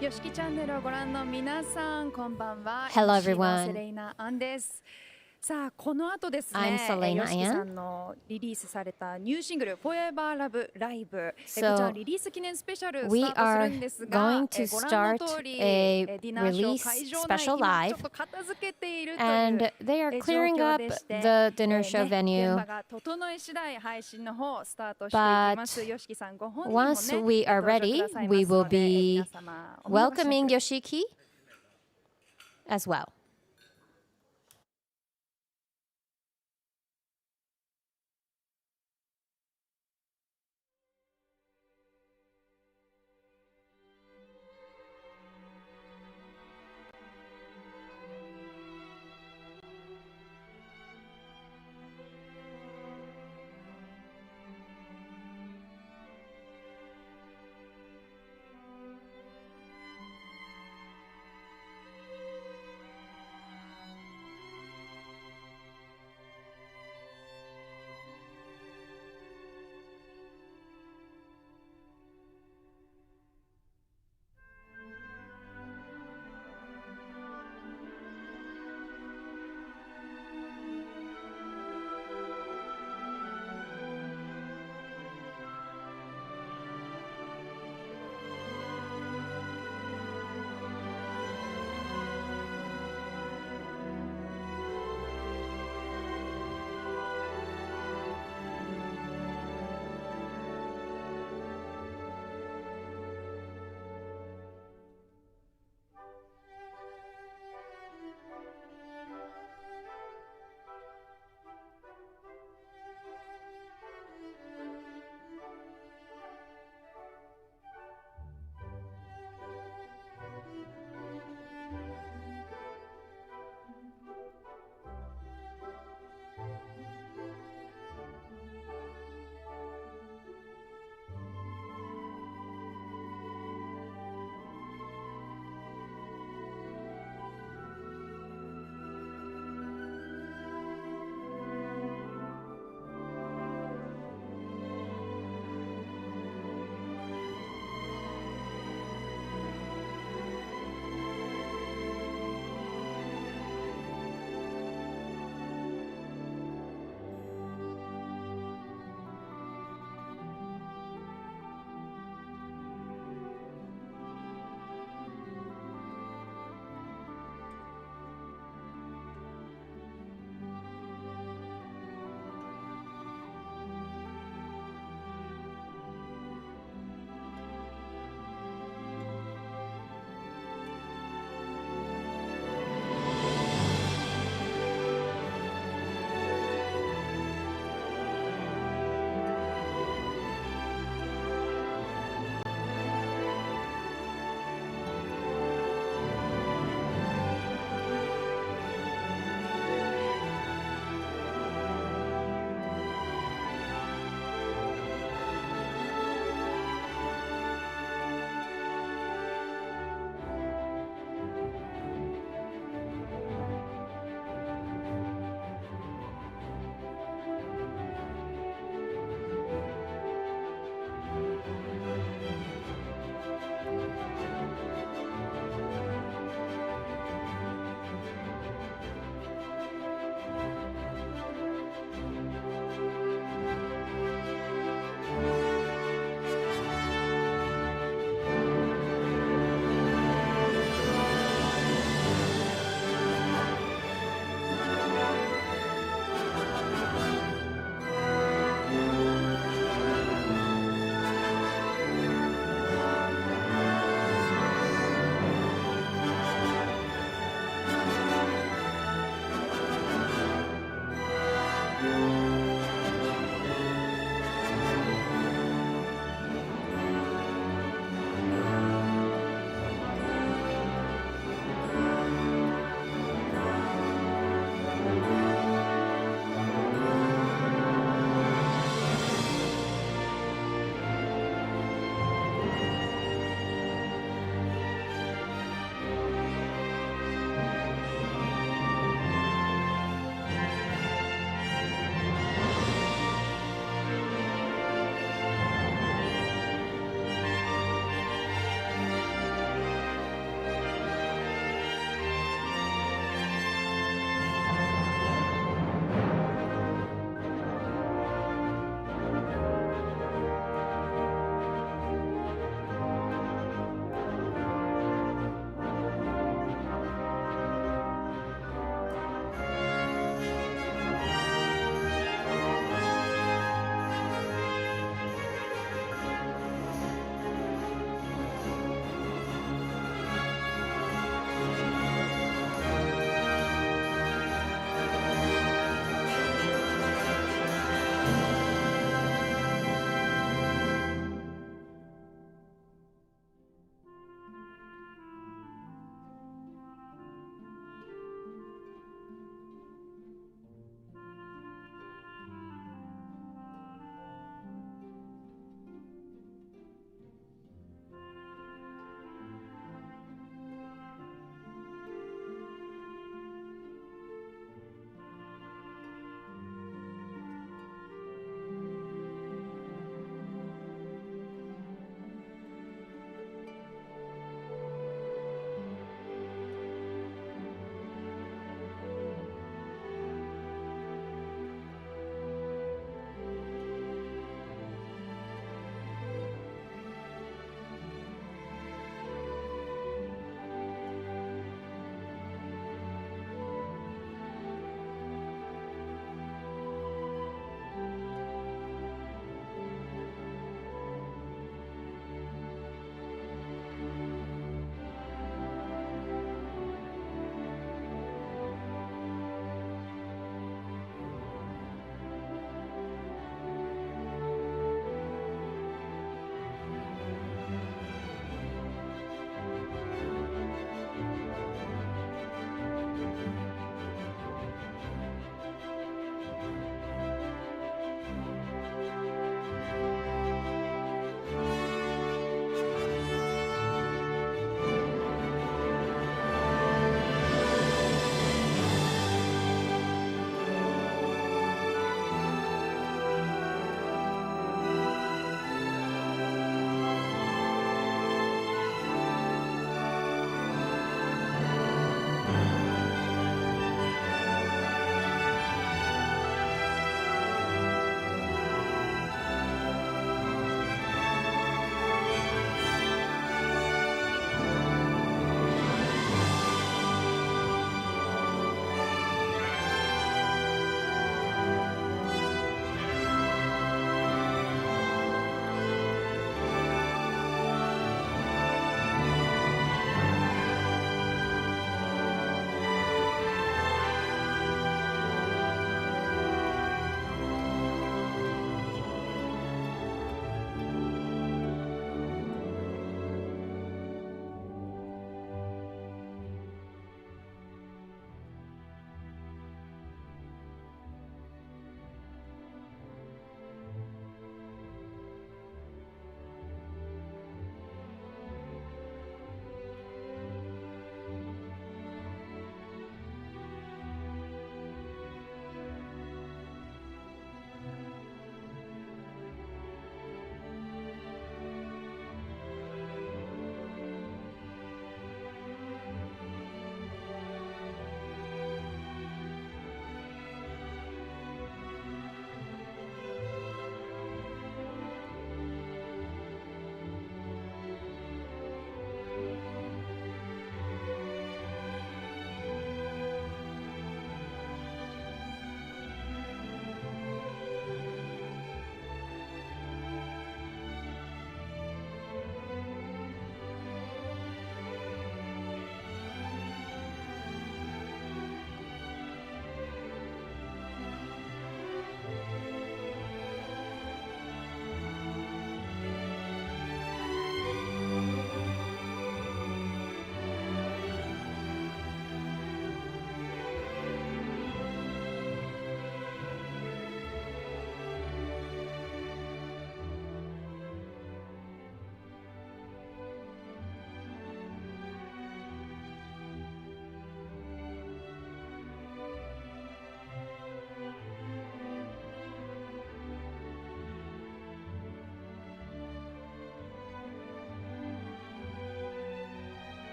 YOSHIKI チャンネルをご覧の皆さん、こんばんは。 Hello, MC の everyone. セレイナ・アンです。さあ、この後ですね、 I'm Selena YOSHIKI さ Ann. んのリリースされたニューシングル Forever Love Live、 こち So らのリリース記念スペシャルス we タートする are んですが、 going to ご覧の start 通り a ディナーショー release 会場内 special 今 live, ちょっと片付けているという and they are 状 clearing 況 up でして、 the dinner show 現 venue. 場が整い次第配信の方スタートしていきます。 But YOSHIKI さんご本人もね once we are 登場 ready, くださいま we す will ので、皆 be 様お見逃しなく welcoming Yoshiki as well.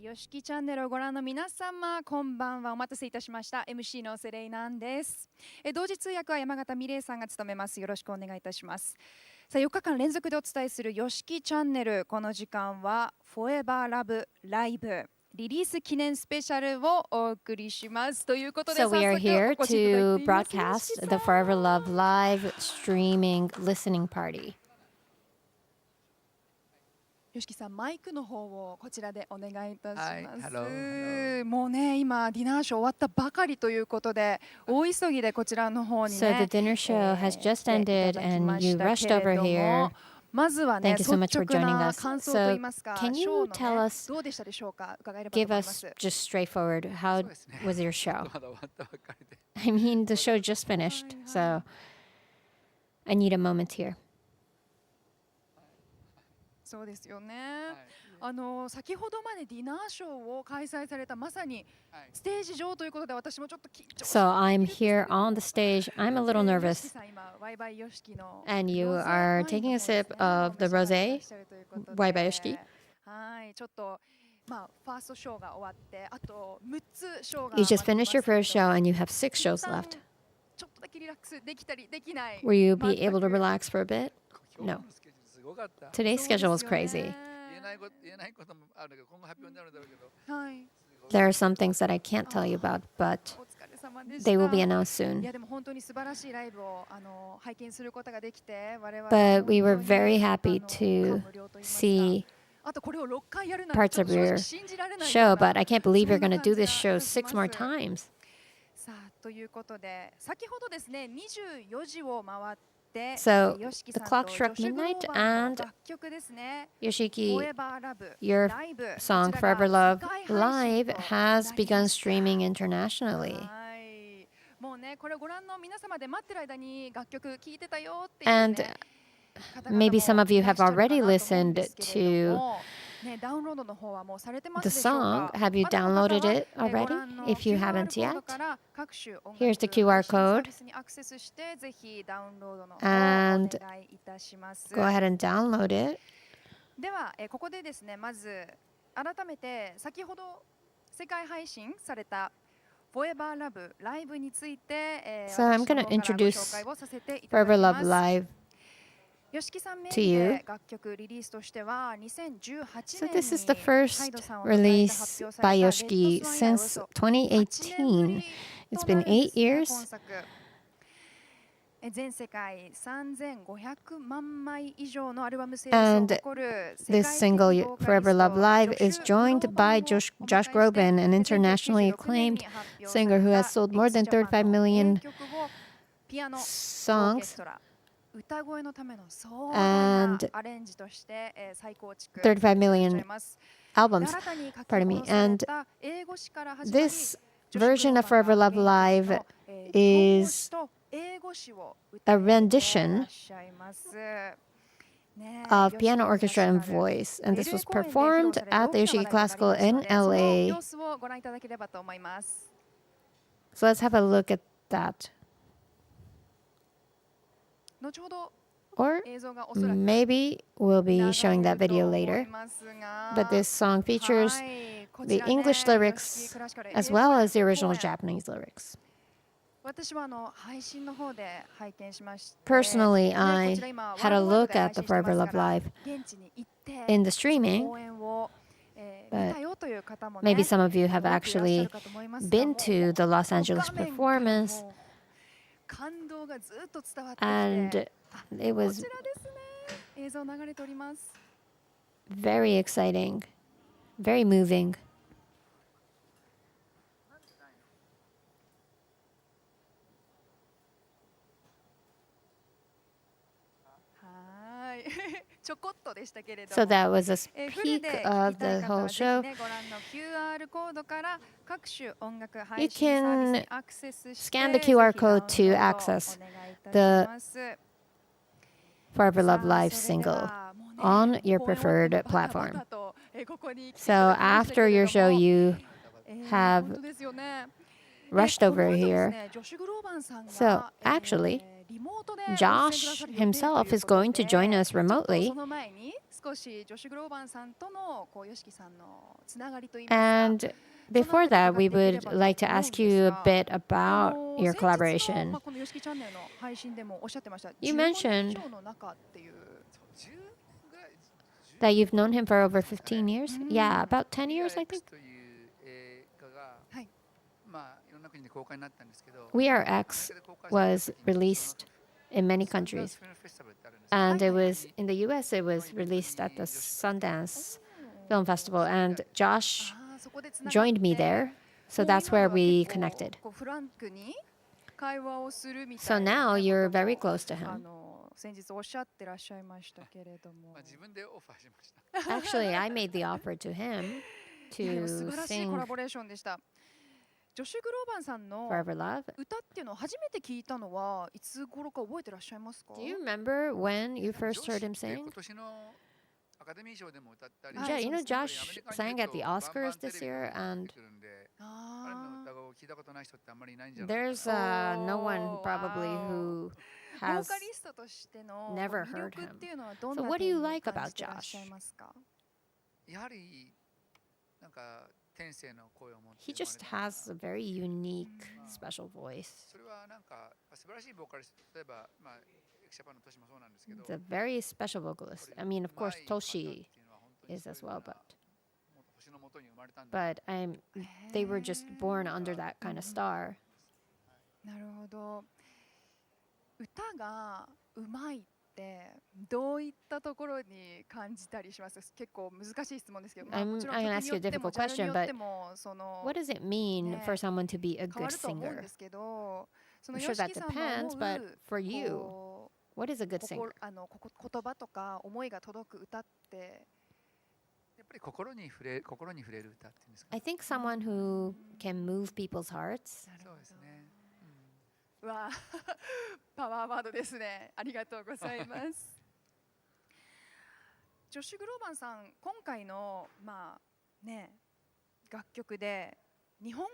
YOSHIKIチャンネルをご覧の皆様、こんばんは。お待たせいたしました。MC のセレイなんです。同時通訳は山形美玲さんが務めます。よろしくお願いいたします。さあ、4日間連続でお伝えする YOSHIKI チャンネル。この時間は Forever Love Live リリース記念スペシャルをお送りします。ということで、So we are here 早速お越しいただい to ています。 broadcast the Forever Love live streaming listening party. YOSHIKI さん、マイクの方をこちらでお願いいたします。はい、Hello。もうね、今ディナーショー終わったばかりということで、大急ぎでこちらの方にね、 So the dinner show has just 来てい ended ただき and まし you た rushed けれ over ど here. も、まずはね、 Thank you so much for 率直 joining な us. 感想といいますか、 So can シ you ョーの tell ね、 us, どうでしたでしょうか、伺えればと思 give いま us す。 just straightforward, how そうですね。 was your show? まだ終わったばっかりで。 I mean, the show just finished, so I need a moment here. そうですよね。はい、先ほどまでディナーショーを開催されたまさにはい、ステージ上ということで、私もちょっと緊張して So I'm here on the stage. I'm a little nervous. さん、今ワイバイヨシキの And you ロゼ are ワインの taking a 方ですね、 sip of the お召し上がり rosé いらっしゃるということで、ワイバイヨシキ。はい、ちょっとまあファーストショーが終わって、あと6つショーが You just 待ってい finished your ますけれ first ども、 show and you have 6 shows 一旦 left. ちょっとだけリラックスできたりできない。 Will you be 全 able く to relax for a bit? 今日のスケジュールすごかった。 Today's そうです schedule よ was ね。 crazy. 言えないこともあるけど、今後発表になるんだろうけど。はい、 There are some things that I can't tell you about, but お疲れ様でした。 they will be announced い soon. やでも本当に素晴らしいライブを拝見することができて、我々 But we were 本当に very happy 感 to 無量と言いますか、 see あとこれを6回やるなんて parts ちょっ of と正 your 直信じられないよ show, うな but I can't believe you're そん going な to do 感じ this が show いたし 6 more ます。 times. さあということで、先ほどですね、24時を回って、 So YOSHIKI the さん clock と struck ジョシュ・グロ midnight ーバンの and 楽曲ですね、 Yoshiki, Forever Love your Live、 song こちら Forever が Love 世界配信 Live と has なり begun ました。 streaming internationally. はい、もうね、これをご覧の皆様で待ってる間に楽曲聴いてたよっていう、 And ね、方々 maybe some も of you いらっ have しゃるかな already と思うん listened ですけれど to も、ね、ダウンロードの方はもうされてます the でしょう song. か。 Have you まだの方 downloaded は it ご already? 覧の If you QR haven't コード yet, から各種音楽 here's the QR 配信サー code ビスにアクセスして、ぜひダウンロードの方をお and 願いいたします。 go ahead and download it. では、ここでですね、まず改めて先ほど世界配信された Forever Love Live について、 So I'm 私の gonna 方からご introduce 紹介をさせていただ Forever き Love ます。 Live. YOSHIKI さん名 to 義 you. で楽曲リリースとしては2018 So 年 this is に the ハイ first ドさんを迎えて release 発表さ by れた YOSHIKI レッドスワン以来およ since そ8年ぶ 2018. り It's と been なるん 8ですね、 years. 今作。全世界3500万枚以上のアルバムセールスを And 誇る This 世界 single, 的ボーカリ Forever スト Love Live, ジョ is シュ・ joined グローバ by ンを Josh お迎えして Groban, an internationally 1996 acclaimed 年に発表さ singer れ who た has sold more than エクスジャパン 35の million 名曲をピアノ、オーケス songs, トラ、歌声のための壮大な and アレンジとして再構築35されてい million ます。 albums. 新たに書き Pardon me. 下ろされ And た英語詞から始まり、 this ジョシュ version of グローバ Forever ン Love が Live 現地の日本語詞 is と英語詞を a 歌い上げていら rendition っしゃいます。ね、 of ヨシキ piano の orchestra and ナショナル voice, and this LA was 公演で披露 performed された at the 大きな Yoshiki 話題があり Classical ました in ので、その LA. 様子をご覧いただければと思います。 So let's have a look at that. 後ほど Or 映像がおそらく maybe we'll be 流 showing れ that ると video 思い later. ますが、 But this song features はいこち the らね English ヨ lyrics シキクラシカル as 英語 well as the 公 original 演 Japanese lyrics. 私は配信の方で拝見しまして、 Personally, ね I こちら今 had a ワールドワイド look で at 配 the 信してま Forever す Love から、 Live 現地に行って in the その streaming. 公演を見 But たよという方もね、 maybe some of you have 多くいらっしゃ actually るかと思いますが、 been もう to the Los もう Angeles 画面から performance, もう感動がずっと伝わってきて、 and あ it こ was ちらですね。映像流れております。 very exciting, very moving. はいちょこっとでしたけれど So も、 that was a フル peek で聞き of たい the 方 whole はぜひ show. ね、ご覧の QR コードから各種音楽 You 配信サービス can にアクセスして、 scan the ぜひ QR ダウン code ロー to ドを access お願いいたし the ます。 Forever さ Love あ Live それで single はもうね on your 公演終わって preferred もバタバ platform. タとここに来てい So ただきましたけ after れ your ど show, も、you 本 have 当ですよね。 rushed この over 後です here. ね、ジョシュ・グローバンさんが So actually, リモートでご出演くださ Josh る予定ということ himself is going to で、 join us ちょっと remotely. その前に少少しジョシュ・グローバンさんとのこうYOSHIKIさんのつながりといいますか。 And before that, we would like to ask you a bit about your 先日の collaboration. このYOSHIKIチャンネルの配信でもおっしゃってました。 You 15年 mentioned 以上の中っていう。 10ぐらい that you've known him for over 15 years? Yeah, about 10 years, I think. という映画が、はい。まあいろんな国で公開になったんですけど、 We Are X was released in many countries. And it was in the US, it was released at the Sundance Film Festival. And Josh あー、そこでつながって joined me there. So もう that's 今 where は we 結構 connected. こうフランクに会話をするみた So いな now ね you're ことも very close to あ him. の先日おっしゃってらっしゃいましたけれども、まあ自分でオファーしました。 Actually, I made the offer to him いやでも to 素晴らしいコ sing ラボレーションでした。ジョシュ・グローバンさんの Forever Love. 歌っていうのを初めて聞いたのはいつ頃か覚えてらっしゃいますか？ Do you remember when you first ジョ heard シ him って今 sing? 年のアカデミー賞でも歌ったり、はい、 Yeah, you know, そうです Josh sang at the Oscars this year, バンバン and テレビに出てくるんで、彼あの歌声を聞いたことない人ってあんまりいないんじゃないかな。 there's no one Oh, probably wow. who ー、ボー has. カリストとしての never 魅 heard 力 him. っていうのはどん So な what do 点 you に like 感 about じてらっしゃい Josh? ますか？やはりなんか天性の声を持って He just 生まれた has a very unique, special voice. それはなんか素晴らしいボーカリスト、例えばまあエクシャパンのトシもそうなんですけど、 He's a very special vocalist. I mean, of course, Toshi is as well,星の元に生まれたんだ。 but they were just born under that kind of star. なるほど。歌がうまいってどういったところに感じたりします？結構難しい質問ですけど、まあ、もちろん I'm 曲 gonna に ask よ you a っても difficult ジャンルに question, よって but もその what does it mean ね for someone to be a 変 good わると思うん singer? ですけど、その I'm sure that YOSHIKI さんの depends, 思 but う for you, こ what is a う good singer? 言葉とか思いが届く歌ってやっぱり心に触れる歌っていうんですか。 I think someone who can move people's hearts. そうですね。わあパワーワードですね。ありがとうございます。ジョシュ・グローバンさん、今回のまあね楽曲で日本語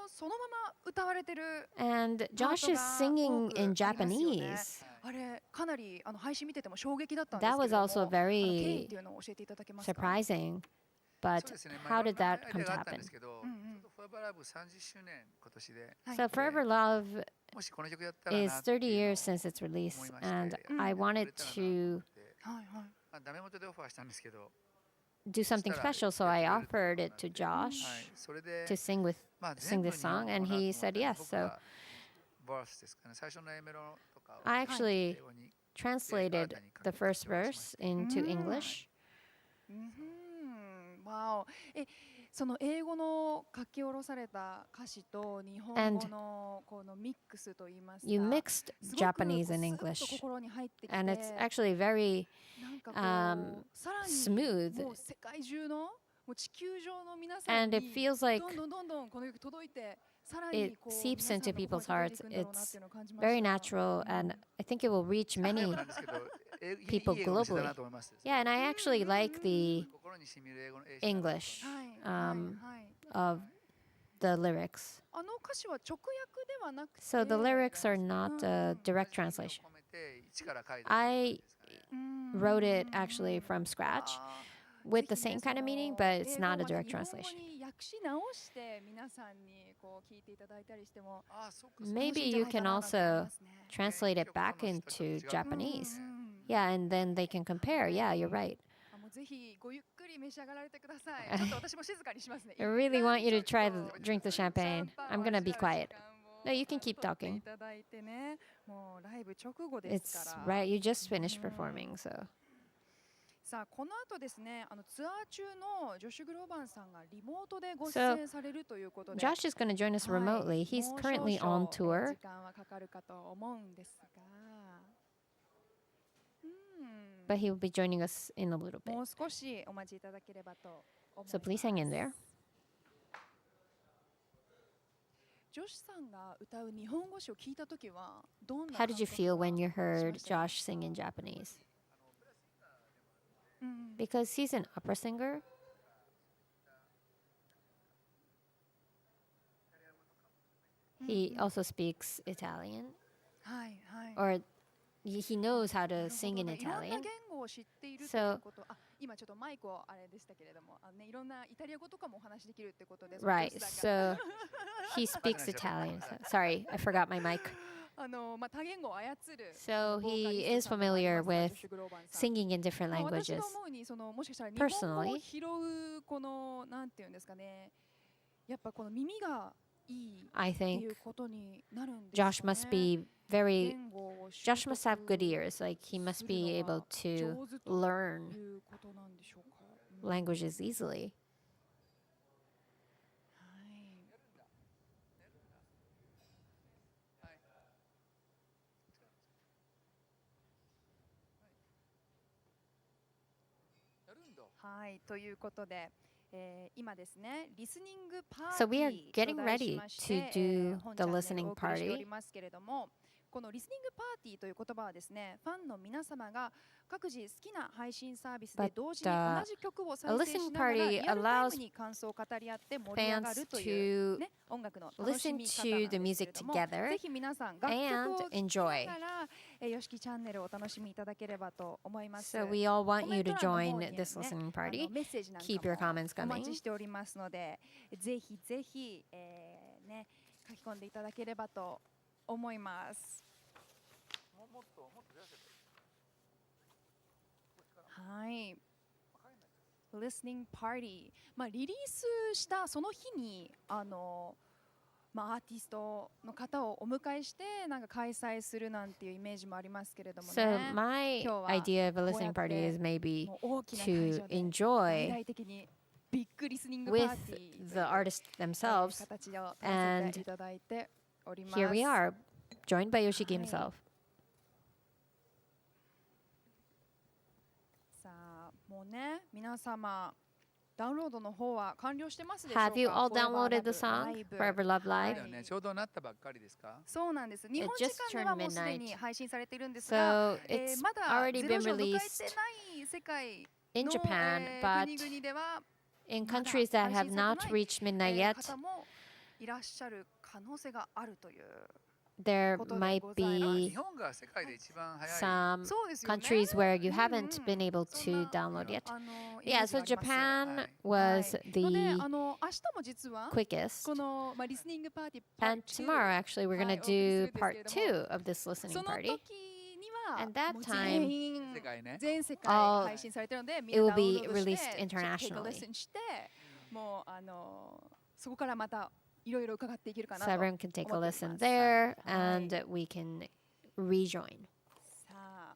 をそのまま歌われてる And Josh is singing in Japanese. あれかなり配信見てても衝撃だったんです That けれ was ども、 also 経緯 very っていうのを教えていただけますか？ surprising. But そうですね。 how did that まあ come いろん to なアイデアがあったん happen? ですけど、ちょうどフォーバーラブ30周年今年で、はい So Forever Love もしこの曲やったらな is っていう30のを years since its release, 思いまして and うん I やれ wanted たらなと to 思ってはいはい まあダメ元でオファーしたんですけど、 do something special, so I offered it to は Josh い、それで to sing with まあ sing 全部 this 日本 song, 語 and かなと he 思っ said て yes. 僕 So はバースですかね、最初の A メロとかを I 英 actually 語に translated the first verse into English. わお。その英語の書き下ろされた歌詞と日本語 And のこのミックスといいますか、 You mixed すごく Japanese and スッと English, 心に入ってきて、 and it's actually very なんかこう、さらに smooth, もう世界中のもう地球上の皆さん and に it feels like どんどんこの曲届いて、さらに it こう seeps 皆さん into の people's 心に hearts. 届いていくんだろうなっていうのを感じました very natural, and I think it will reach many なんですけど、people いい英語にしてた globally. なと思います。 Yeah, and I actually like the 心に染みる英語の English はい um, はい of the lyrics. あの歌詞は直訳ではなくて、 So the lyrics are not a direct translation. 込めて一から書いて I うん wrote it actually from scratch あ with ー the ぜひ same ね kind of その meaning, but it's 英語を not a また direct 日本語 translation. に訳し直して皆さんにこう聞いていただいたりしてもあ、そうか。 Maybe you can also translate it back into Japanese. Yeah, and then they can compare. Yeah, you're right. もうぜひごゆっくり召し上がられてください。ちょっと私も静かにしますね。 I really want you to try drink the champagne. I'm gonna be quiet. No, you can keep talking. いただいてね、もうライブ直後ですか It's ら。 right. You just finished performing, so さあこの後ですね、ツアー中のジョシュ・グローバンさんがリモートでご出 So 演されるということで、 Josh is gonna join us はい remotely. He's もう currently 少々 on tour, 時間はかかるかと思うんですが、but he will be joining us in a little bit. もう少しお待ちいただければと思います So please hang in there. ジョシュさんが歌う日本語詞を聞いたときはどんな How did you feel when you 感 heard 覚が Josh sing in Japanese? うん Because he's an opera singer. He also speaks Italian, はいはい。 or he knows how to sing in いろんな Italian. 言語を知っているということ。あ、今ちょっとマイクをあれでしたけれども、いろんなイタリア語とかもお話しできるってことです。 Right. So he speaks Italian. Sorry, I forgot my mic. 多言語を操る So ボーカリ he スト is さんでもあり familiar ます with ジョシュ・グローバンさん。 singing in different 私 languages. が思うにもしかしたら日本語 Personally を拾うこのなんていうんですかね、やっぱこの耳がいい I ってい think うことになるんですよね。 Josh must be very 言語を習 Josh 得 must have good ears. Like he must be able する to のが上手と learn いうことなんでしょうか。languages easily. はいやるんだ。はい、ということで、今ですね、リスニングパ So ー we テ are ィー getting と題し ready まして to do 本 the チャンネル listening をお送りしており party. ますけれども、このリスニングパーティーという言葉はですね、ファンの皆様が各自好きな配信サービスで But, 同時に同じ曲を再生し listening ながら party リアルタイム allows に感想を語り合って盛り上が fans るという、 to ね、音楽の楽し listen み方 to なん the ですけ music れども、 together ぜひ皆さん楽曲 and を聴きな enjoy. がらYOSHIKIチャンネルをお楽しみいただければと思います。 So we all want you to コメン join ト欄の方にはね、 this listening party. メッセージなんか Keep your も comments お待ち coming. しておりますので、ぜひぜひ、ね、書き込んでいただければと思います。もっと増やせばいい。はい。Listening Party、リリースしたその日にアーティストの方をお迎えしてなんか開催するなんていうイメージもありますけれどもね。 So my 今日は idea of a こうや listening って party is maybe もう大きな会 to 場で大 enjoy 々的にビッグリスニングパー with ティー the artists themselves. 形を取らせていただいております。 Here we are, joined by Yoshiki はい。 himself. さあもうね皆様ダウンロードの方は完了してますでしょうか。 Have you all Forever downloaded the Love song, Live Forever Love は Live? だよね。ちょうどなったばっかりですか？そうなんです。日本 It 時 just 間では turned もうすでに midnight. 配信されているんですが、 So it's まだ already 0 been 時を迎えて released ない世界 in の、 Japan, but 国々では in まだ countries that 配 have 信さ not れてない reached midnight yet, 方もいらっしゃる可能性があるという there ことで might ございます。 be 日本が世界で一番早い。 some そうですよね。 countries where you うん haven't been able そん to な download yet. イメ Yeah, ージ so があります。 Japan はい。 was ので the 明日も実は quickest. この、リスニングパーティー And Part 2 tomorrow, actually, we're going はい to お送りする do んですけ part れども、 2 of this そ listening の party. 時には And that もう time 全員世界ね。全世界 all- 配信されてるので、み it ん will なダウン be ロードして released ちょっと take a internationally. listen して、もうそこからまたいろいろ伺っていけるかな So と。 everyone can take a 思ってい listen ます。 there はい。 and we can rejoin. さあ、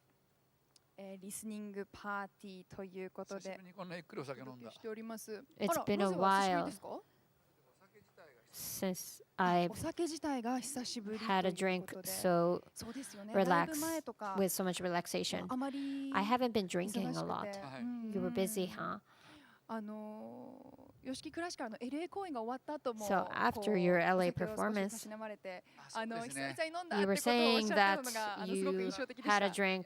リスニングパーティーということで久しぶりにこんなゆっくりお酒飲んだ。しております。 It's あら been a なぜお久しぶり while ですか？ since I've お酒自体が久しぶりという had a こ drink とで。 so そうですよね。ライブ relaxed 前とか with so much relaxation. あまり I haven't been 忙 drinking し a く lot. て、はい。You were busy, huh? YOSHIKIクラシカルの LA 公演が終わった後も So こ after う your お LA 酒を少し performance たしなまれてあ、そうです久ね。々に飲んだっ You て were ことをおっ saying しゃってるの that がすごく you 印象的でし had た。 a drink, 1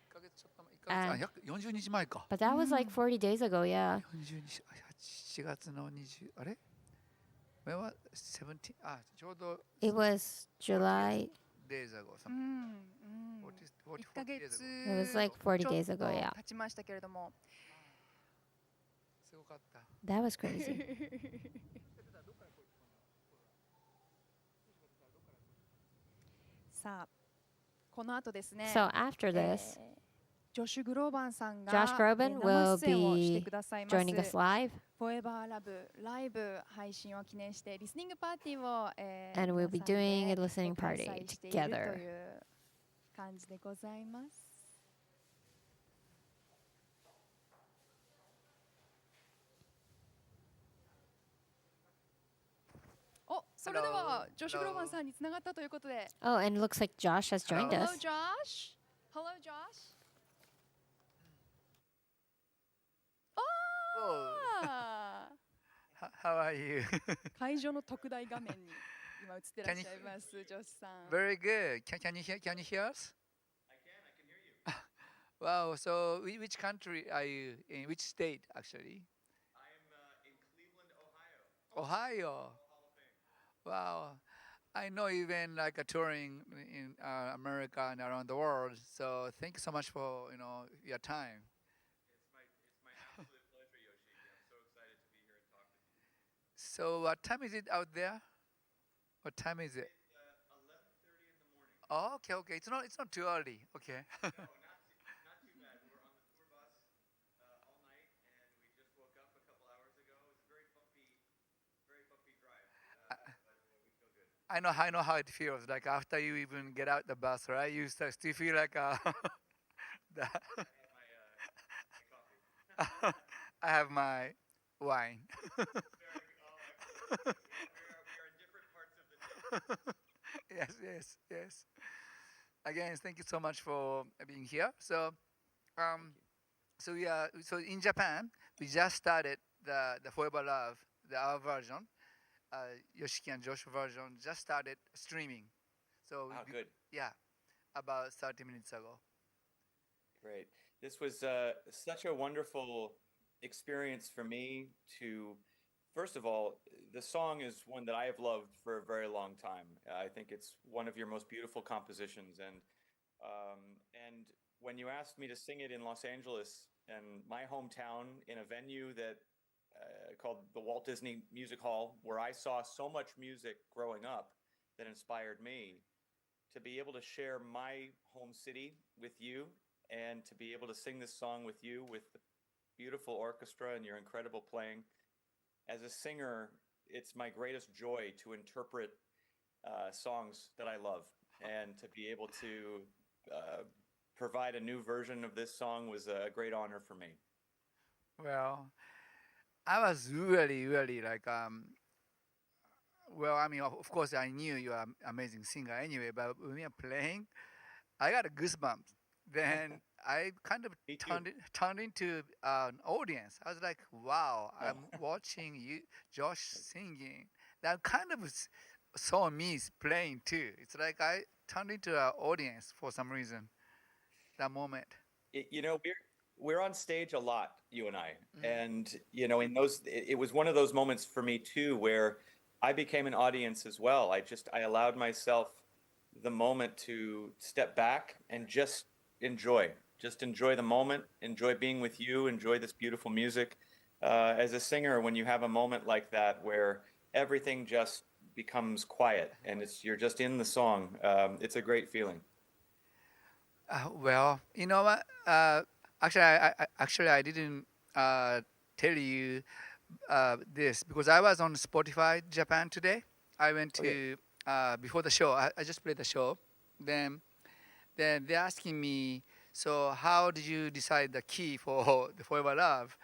ヶ月ちょっと1ヶ月、あ、 And- 約40日前か。 but that was like 40 days ago, yeah. 40日、7月の20、あれ？これは17、あ、ちょうど It was July. days ago う something. ん、1 40ヶ days 月 ago. It was like 40 days ちょっと ago, yeah. 経ちましたけれども、すごかった。 That was crazy. さあこの後ですね。 So after this, ジョシュ・グローバンさんが Josh Groban 生出演を will して be くださいます。 joining us live, Forever Love ライブ配信を記念してリスニングパーティーを、and we'll be 皆さんで doing a listening 開 party 催していると together. いう感じでございます。お、それでは Hello. ジョシュ・グローバンさんにつながったということで。 Oh, and it looks like Josh has joined Hello. Hello us. Josh. Hello Josh. Oh, あー how are you? 会場の特大画面に今映ってらっしゃいます、ジョシュさん。 Very good. Can you hear us? I can hear you. Wow. So which country are you in? Which state actually? I'm in Cleveland, Ohio. Ohio. Wow. I know you've been like a touring in America and around the world. So thank you so much for your time. It's my So what time is it out there? What time is it? 11:30 in the morning. Oh, okay, okay. It's not too early. Okay. No, not too bad. We're on the tour bus all night, and we just woke up a couple hours ago. It was a very bumpy drive, but we feel good. I know how it feels. Like after you even get out the bus, right? You still feel like the I had my coffee. I have my wine. Excellent. We are in different parts of the day. Yes. Again, thank you so much for being here. So, so in Japan, we just started the Forever Love, our version, Yoshiki and Josh version, just started streaming. So Oh, good. yeah, about 30 minutes ago. Great. This was such a wonderful experience for me to, first of all, the song is one that I have loved for a very long time. I think it's one of your most beautiful compositions, and when you asked me to sing it in Los Angeles and my hometown in a venue that called the Walt Disney Music Hall, where I saw so much music growing up that inspired me, to be able to share my home city with you and to be able to sing this song with you, with the beautiful orchestra and your incredible playing. As a singer, it's my greatest joy to interpret songs that I love, and to be able to provide a new version of this song was a great honor for me. Well, I was really like well, I mean, of course, I knew you are an amazing singer anyway, but when you're playing, I got a goosebumps. Then I kind of Me too. turned into an audience. I was like, wow, Oh. I'm watching you, Josh singing. That kind of saw me playing too. It's like I turned into an audience for some reason. That moment. You know, we're on stage a lot, you and I, Mm. and you know, in those, it was one of those moments for me too, where I became an audience as well. I allowed myself the moment to step back and just enjoy the moment, enjoy being with you, enjoy this beautiful music. As a singer, when you have a moment like that where everything just becomes quiet and you're just in the song, it's a great feeling. Well, you know what? Actually, I didn't tell you this because I was on Spotify Japan today. I went Okay. to before the show. I just played the show. Then they're asking me, so how did you decide the key for the Forever Love?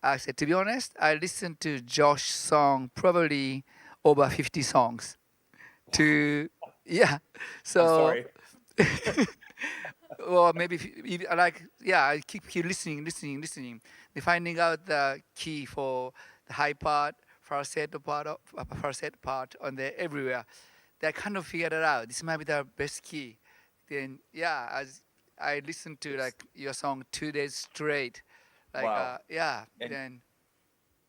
I said, to be honest, I listened to Josh's song probably over 50 songs. To yeah, I'm so sorry. well, maybe like yeah, I keep listening, then finding out the key for the high part, falsetto part on the everywhere. They kind of figured it out. This might be the best key. Then yeah, as I listened to It's like your song 2 days straight, like wow. yeah, And then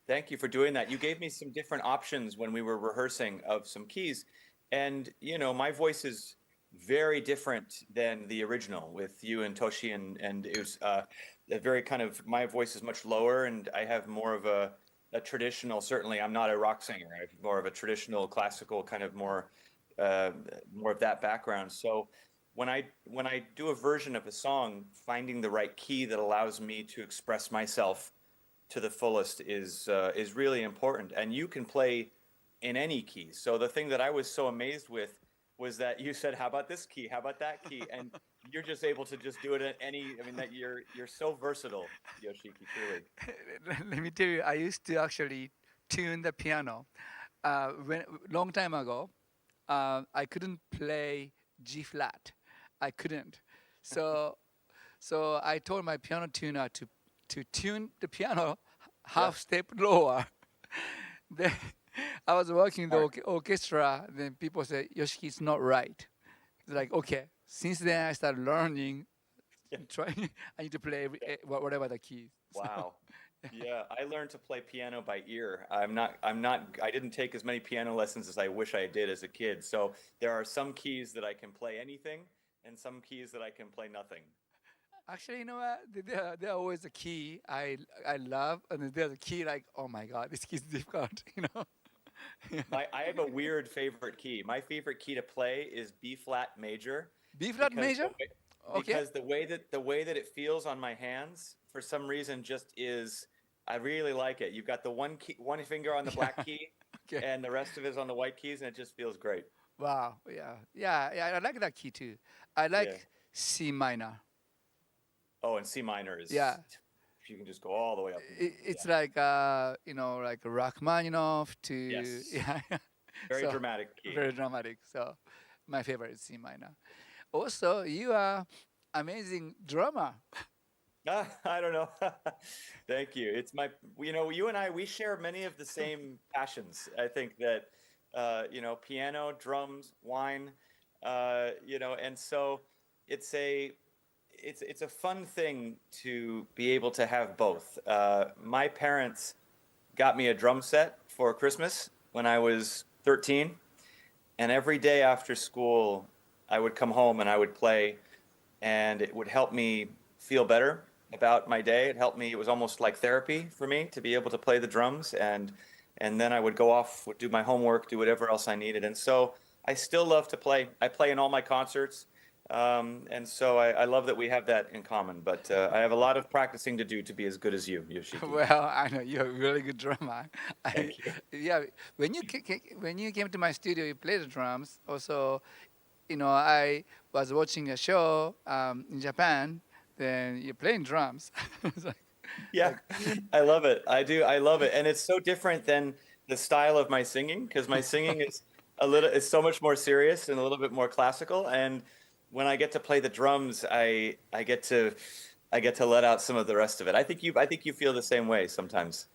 thank you for doing that. You gave me some different options when we were rehearsing of some keys. And, you know, my voice is very different than the original with you and Toshi. And it was a very kind of, my voice is much lower, and I have more of a traditional, certainly I'm not a rock singer. I have more of a traditional classical kind of uh, more of that background. So when I do a version of a song, finding the right key that allows me to express myself to the fullest is really important. And you can play in any key. So the thing that I was so amazed with was that you said, "How about this key? How about that key?" And you're just able to just do it at any. I mean, that you're so versatile, Yoshiki. Truly. let me tell you, I used to actually tune the piano. When long time ago, I couldn't play G flat. I couldn't. So so I told my piano tuner to tune the piano Yeah. half step lower. Then I was working the Smart. orchestra. Then people say, Yoshiki, it's not right. It's like, okay. Since then, I started learning, Yeah. trying. I need to play whatever the key. So, Wow. Yeah, I learned to play piano by ear. I didn't take as many piano lessons as I wish I did as a kid. So there are some keys that I can play anything and some keys that I can play nothing. Actually, you know what? They're always a key I love, and there's a key like, oh my god, this key is difficult, you know. I have a weird favorite key. My favorite key to play is B flat major. B flat because major. the way, Okay. because the way that it feels on my hands for some reason just is I really like it. You've got the one finger on the black key Okay. and the rest of it is on the white keys and it just feels great. Wow. Yeah. I like that key too. I Yeah. like C minor. Oh, and C minor is Yeah. you can just go all the way up. It's like like Rachmaninoff to Yes. yeah. Very So, dramatic key. very dramatic. So my favorite is C minor. Also, you are amazing drummer. I don't know. Thank you. It's you and I, we share many of the same passions. I think that, piano, drums, wine, and so it's a fun thing to be able to have both. My parents got me a drum set for Christmas when I was 13, and every day after school, I would come home and I would play, and it would help me feel better about my day. It helped me. It was almost like therapy for me to be able to play the drums, and then I would go off, would do my homework, do whatever else I needed. And so I still love to play. I play in all my concerts, and so I love that we have that in common. But I have a lot of practicing to do to be as good as you, Yoshiki. Well, I know you're a really good drummer. Thank you. Yeah, when you came to my studio, you played the drums. Also, I was watching a show in Japan. Then you're playing drums. It's like, Yeah, I love it. I do. I love it. And it's so different than the style of my singing because my singing is it's so much more serious and a little bit more classical. And when I get to play the drums, I get to let out some of the rest of it. I think you feel the same way sometimes.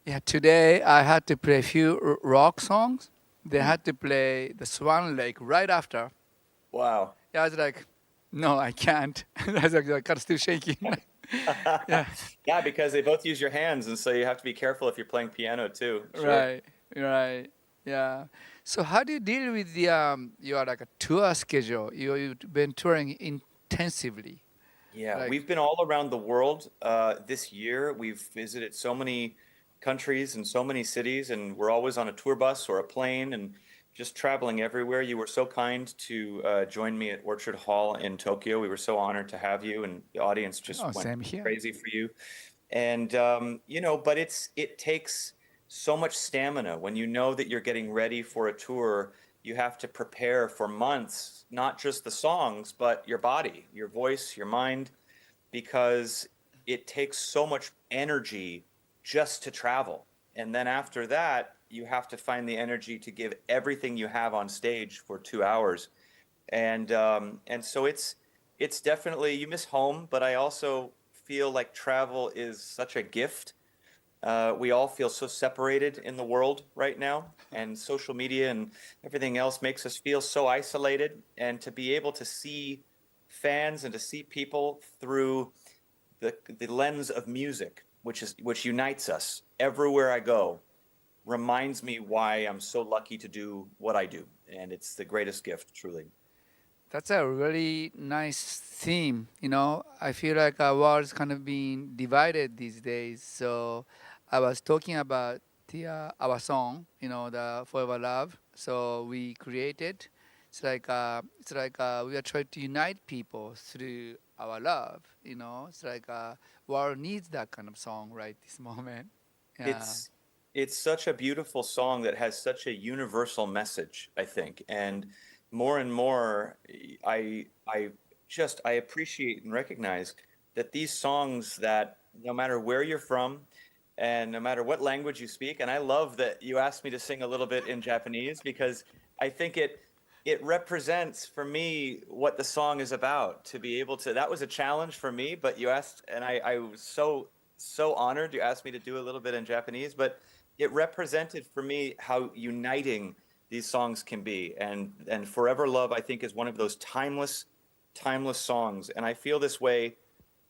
yeah, today I had to play a few rock songs. They had to play the Swan Lake right after. Wow. Yeah, I was like, no, I can't. I was like, kind of still shaking. Yeah, Yeah, because they both use your hands, and so you have to be careful if you're playing piano too. Sure. right. Yeah. So how do you deal with your like a tour schedule? You've been touring intensively. Yeah, Like, we've been all around the world this year. We've visited so many countries and so many cities, and we're always on a tour bus or a plane and just traveling everywhere. You were so kind to join me at Orchard Hall in Tokyo. We were so honored to have you, and the audience just oh, went same here. crazy for you. And but it takes so much stamina when you know that you're getting ready for a tour. You have to prepare for months, not just the songs, but your body, your voice, your mind, because it takes so much energy just to travel. And then after that, you have to find the energy to give everything you have on stage for 2 hours. And so it's definitely, you miss home, but I also feel like travel is such a gift. We all feel so separated in the world right now, and social media and everything else makes us feel so isolated. And to be able to see fans and to see people through the lens of music, which unites us everywhere I go, reminds me why I'm so lucky to do what I do. And it's the greatest gift, truly. That's a really nice theme. I feel like our world's kind of being divided these days. So I was talking about our song, the Forever Love. So we created. It's like we are trying to unite people through our love. It's like world needs that kind of song right this moment. Yeah. It's such a beautiful song that has such a universal message, I think. And more, I appreciate and recognize that these songs, that no matter where you're from and no matter what language you speak, and I love that you asked me to sing a little bit in Japanese because I think it represents for me what the song is about. To be able to, that was a challenge for me, but you asked, and I was so honored you asked me to do a little bit in Japanese, but it represented for me how uniting these songs can be. And Forever Love, I think, is one of those timeless songs. And I feel this way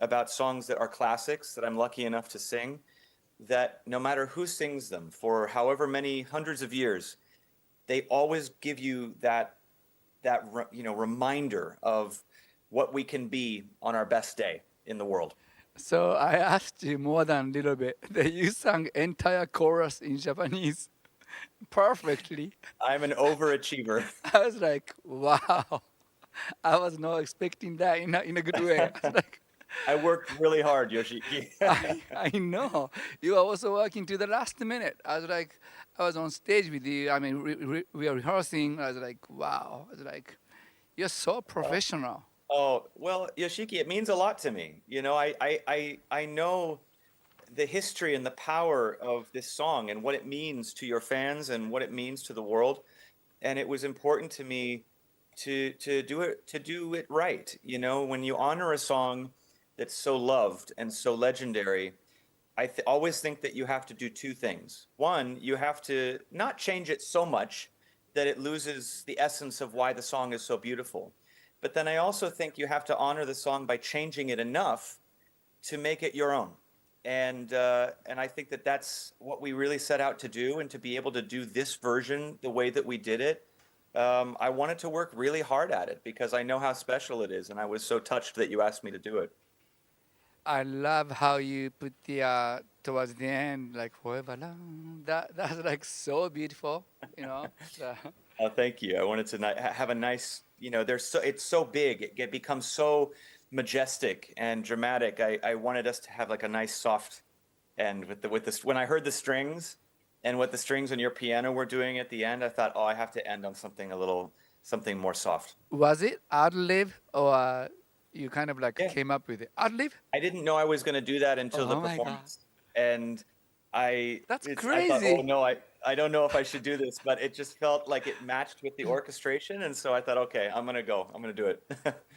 about songs that are classics that I'm lucky enough to sing, that no matter who sings them for however many hundreds of years, they always give you that reminder of what we can be on our best day. in the world. So I asked you more than a little bit. That you sang entire chorus in Japanese perfectly. I'm an overachiever. I was like, wow. I was not expecting that in a good way. I was like, I worked really hard, Yoshiki. I know. You are also working to the last minute. I was like, I was on stage with you. I mean, we are rehearsing. I was like, wow. I was like, you're so professional. Oh, well, Yoshiki, it means a lot to me. You know, I know the history and the power of this song and what it means to your fans and what it means to the world. And it was important to me to do it right. You know, when you honor a song that's so loved and so legendary, I always think that you have to do two things. One, you have to not change it so much that it loses the essence of why the song is so beautiful. But then I also think you have to honor the song by changing it enough to make it your own. And I think that that's what we really set out to do, and to be able to do this version the way that we did it. I wanted to work really hard at it because I know how special it is, and I was so touched that you asked me to do it. I love how you put the towards the end, like forever long. That's like so beautiful, you know. Oh, thank you. I wanted to have a nice, you know, it's so big. It becomes so majestic and dramatic. I wanted us to have like a nice soft end with the when I heard the strings and what the strings on your piano were doing at the end, I thought, oh, I have to end on something more soft. Was it ad-lib or you kind of like came up with it? Ad-lib? I didn't know I was going to do that until the Oh my performance. And That's I crazy. thought, oh no, I don't know if I should do this, but it just felt like it matched with the orchestration, and so I thought, okay, I'm gonna do it.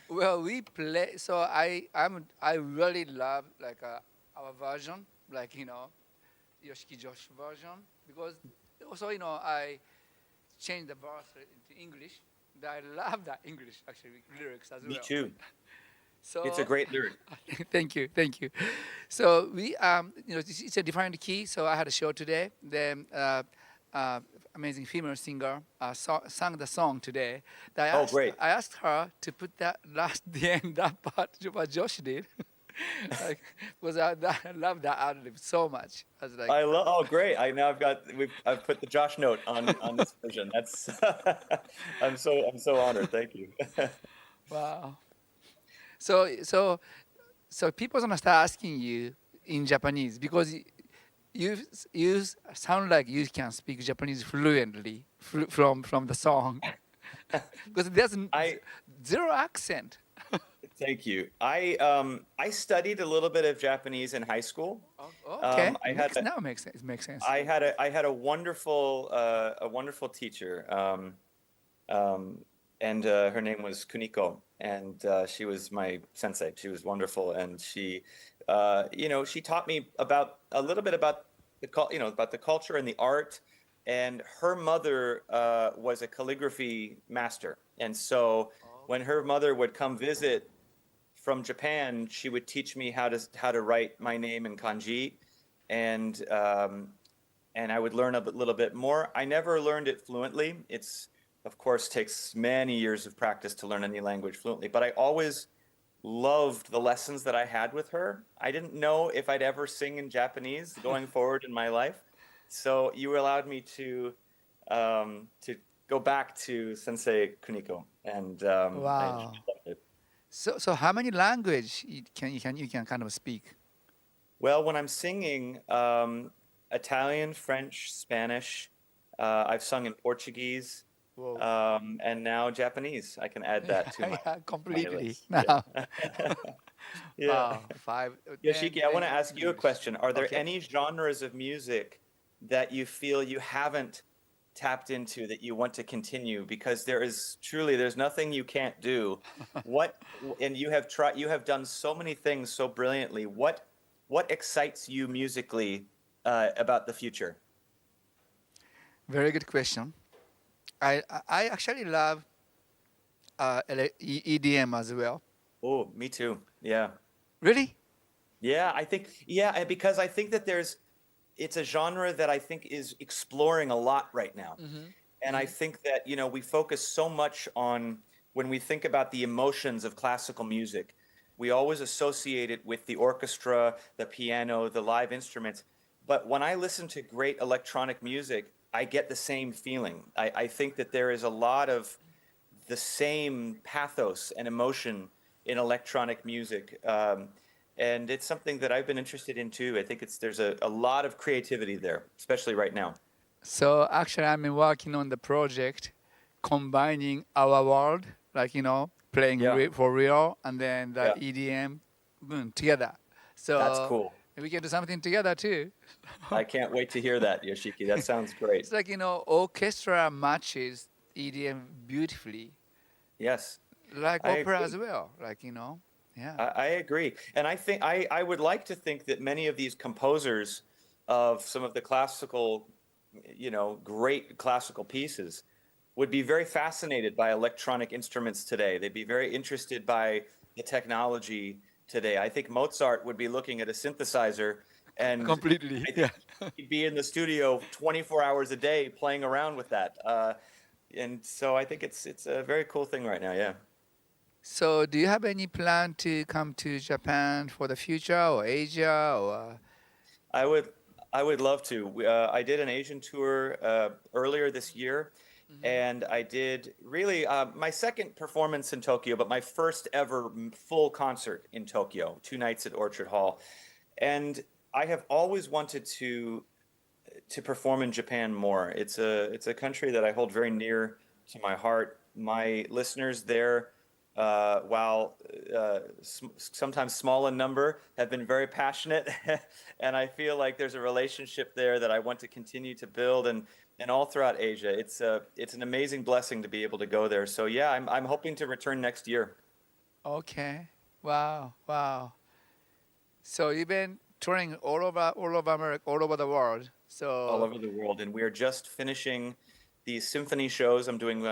Well, we play. So I really love like our version, like, you know, Yoshiki Josh version, because also, you know, I changed the verse into English. I love that English actually lyrics as well. Me too. So It's a great lyric. thank you. So we you know, it's a different key. So I had a show today. The amazing female singer sang the song today. Great. I asked her to put that the end that part what Josh did. Like, because I love that ad-lib so much. I was like, Oh, great! I've put the Josh note on this version. That's I'm so honored. Thank you. wow. So people are gonna start asking you in Japanese because you sound like you can speak Japanese fluently from the song because there's zero accent. Thank you. I studied a little bit of Japanese in high school. Okay, Now it makes sense. Makes sense. I had a wonderful teacher, and her name was Kuniko, and she was my sensei. She was wonderful, and she, she taught me a little bit about the culture and the art. And her mother was a calligraphy master, and so when her mother would come visit from Japan, she would teach me how to write my name in kanji, and I would learn a little bit more. I never learned it fluently. It's, of course, takes many years of practice to learn any language fluently, but I always loved the lessons that I had with her. I didn't know if I'd ever sing in Japanese going forward in my life, so you allowed me to go back to Sensei Kuniko, and I loved it. So how many language you can kind of speak? Well, when I'm singing, Italian, French, Spanish. I've sung in Portuguese, and now Japanese. I can add that to my completely list. now. Yeah. Wow, 5. Yoshiki, I want to ask you a question. Are there Okay. any genres of music that you feel you haven't tapped into that you want to continue? Because there's nothing you can't do. And you have done so many things so brilliantly. What excites you musically about the future? Very good question. I actually love EDM as well. Oh, me too. Yeah. Really? Yeah, because I think that it's a genre that I think is exploring a lot right now. And I think that, we focus so much on, when we think about the emotions of classical music, we always associate it with the orchestra, the piano, the live instruments. But when I listen to great electronic music, I get the same feeling. I think that there is a lot of the same pathos and emotion in electronic music. And it's something that I've been interested in too. I think there's a lot of creativity there, especially right now. So actually, I'm working on the project combining our world, like, playing Yeah. for real, and then the Yeah. EDM together. So That's cool. we can do something together too. I can't wait to hear that, Yoshiki. That sounds great. It's like, orchestra matches EDM beautifully, Yes. like I opera agree. as well. Like, yeah. I agree. And I think I would like to think that many of these composers of some of the classical, great classical pieces would be very fascinated by electronic instruments today. They'd be very interested by the technology today. I think Mozart would be looking at a synthesizer and Completely. I Yeah. think he'd be in the studio 24 hours a day playing around with that. And so I think it's a very cool thing right now. Yeah. So do you have any plan to come to Japan for the future, or Asia, or? I would love to. I did an Asian tour earlier this year, and I did really my second performance in Tokyo, but my first ever full concert in Tokyo, 2 nights at Orchard Hall. And I have always wanted to perform in Japan more. It's a country that I hold very near to my heart. My listeners there, while sometimes small in number, have been very passionate, and I feel like there's a relationship there that I want to continue to build, and all throughout Asia. It's an amazing blessing to be able to go there. So yeah, I'm hoping to return next year. Okay. Wow. So you've been touring all over America, all over the world. So All over the world, and we're just finishing these symphony shows. I'm doing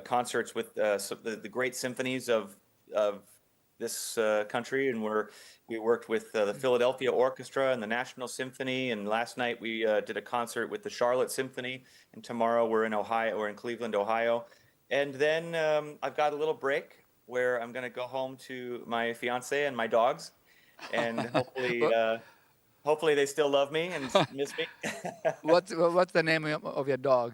concerts with the great symphonies of this country, and we worked with the Philadelphia Orchestra and the National Symphony, and last night we did a concert with the Charlotte Symphony, and tomorrow we're in Ohio, we're in Cleveland, Ohio, and then I've got a little break where I'm going to go home to my fiance and my dogs, and hopefully they still love me and miss me. what's the name of your dog?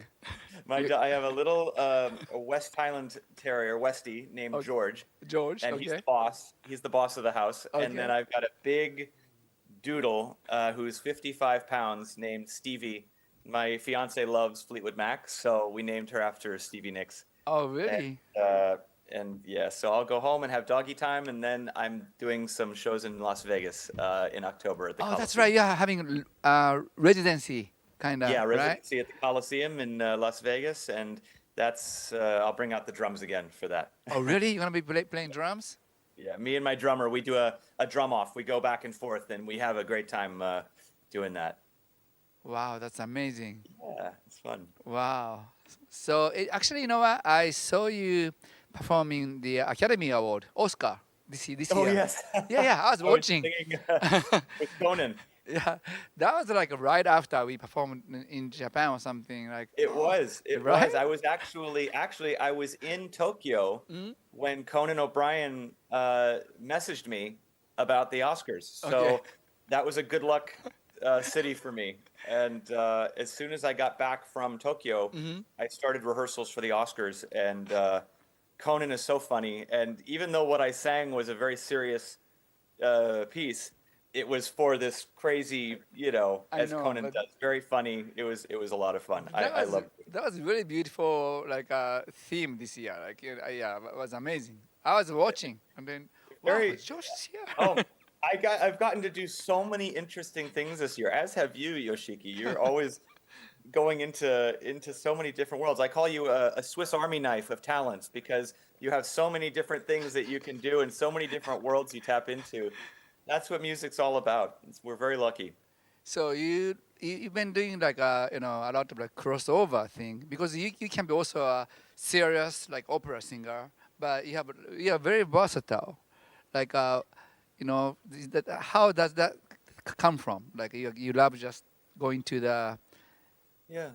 I have a little a West Highland Terrier, Westie, named Okay. George, George. and he's Okay. the boss. He's the boss of the house. And then Okay. I've got a big doodle who's 55 pounds, named Stevie. My fiance loves Fleetwood Mac, so we named her after Stevie Nicks. Oh, really? And yeah, so I'll go home and have doggy time, and then I'm doing some shows in Las Vegas in October at the Oh, Coliseum. that's right. You're having residency, kind of. Yeah, right? residency at the Coliseum in Las Vegas, and that's I'll bring out the drums again for that. Oh, really? You're gonna be playing drums? Yeah, me and my drummer, we do a drum off. We go back and forth, and we have a great time doing that. Wow, that's amazing. Yeah, it's fun. Wow. So actually, you know what? I saw you performing the Academy Award, Oscar, this year. Oh yes. Yeah. I was watching. Singing, with Conan. Yeah, that was like right after we performed in Japan or something. Like It was. It Right? was. I was actually I was in Tokyo when Conan O'Brien messaged me about the Oscars. So Okay. that was a good luck city for me. And as soon as I got back from Tokyo, I started rehearsals for the Oscars. And Conan is so funny. And even though what I sang was a very serious piece, it was for this crazy, I as know, Conan but- does, very funny. It was a lot of fun. I loved it. That was really beautiful, like theme this year. Like yeah, it was amazing. I was watching, and then wow, Very- Josh is here. Oh, I've gotten to do so many interesting things this year, as have you, Yoshiki. You're always going into so many different worlds. I call you a Swiss Army knife of talents because you have so many different things that you can do and so many different worlds you tap into. That's what music's all about. We're very lucky. So you've been doing like a lot of like crossover thing, because you can be also a serious like opera singer, but you're very versatile. Like how does that come from? Like you love just going to the Yeah.